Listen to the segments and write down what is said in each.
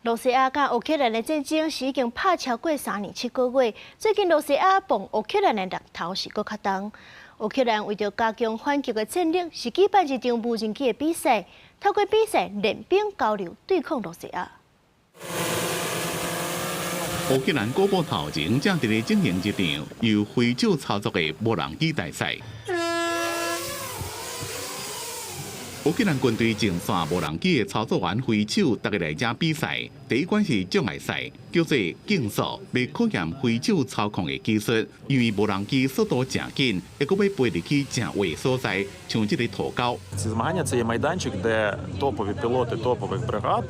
罗西亚甲乌克兰的战争是已经拍超过3年7个月，最近罗西亚碰乌克兰的力头是搁较重。乌克兰为着加强反击的战略，是举办一场无人机的比赛，透过比赛练兵交流对抗罗西亚。乌克兰国宝头前正伫咧进行一场由挥手操作的无人机大赛。乌克兰军队竞选无人机的操作员挥手，大家来遮比赛。第一关是障碍赛，叫做竞速，要考验挥手操控的技术。因为无人机速度真紧，还佫要飞入去真远所在，像这个土沟。Ці змагання це є майданчик, де топові пілоти топових бригад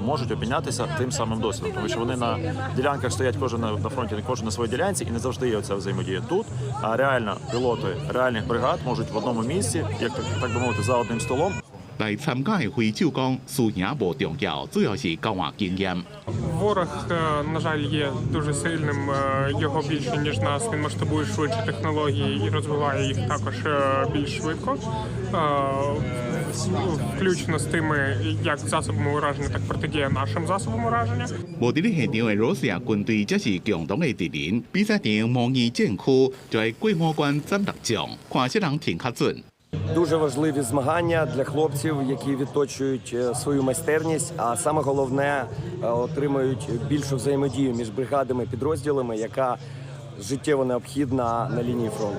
можуть обмінятися тим самим досвідом, тому що вони на ділянках стоять кожен на фронті, кожен на своїй ділянці, і не завжди є оця взаємодія. Тут реально пілоти реальних бригад можуть в одному місці, як так би мовити, за одним столом. 来参加的挥手讲，输赢无重要，主要是交换经验。 Ворог, на жаль, є дуже сильним. Його більше ніж нас. Він масштабує швидше технології і розвиває їх також більш швидко, включно з тими, як засобами ураження, так протидія нашим засобам ураження. 无伫咧现场的罗西亚军队则是共同的敌人。比赛场模拟战区，就喺过五关斩6将，看些人挺较准。 Дуже важливі змагання для хлопців, які відточують свою майстерність, а саме головне отримують більшу взаємодію між бригадами, підрозділами, яка життєво необхідна на лінії фронту.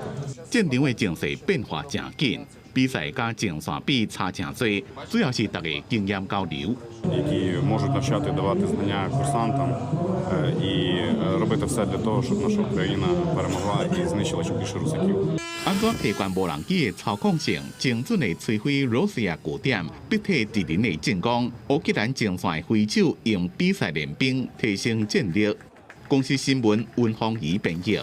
战场的情势变化真紧，比赛甲竞选比差真多，主要是大家经验交流。 які можуть навчати, давати знання курсантам і робити все для того, щоб наша Україна перемогла і знищила ще більше русаків. 安怎提悬无人机的操控性，精准地摧毁罗西亚据点，逼退敌人的进攻。乌克兰精选挥手用比赛练兵，提升战力。公司新闻温芳怡编译。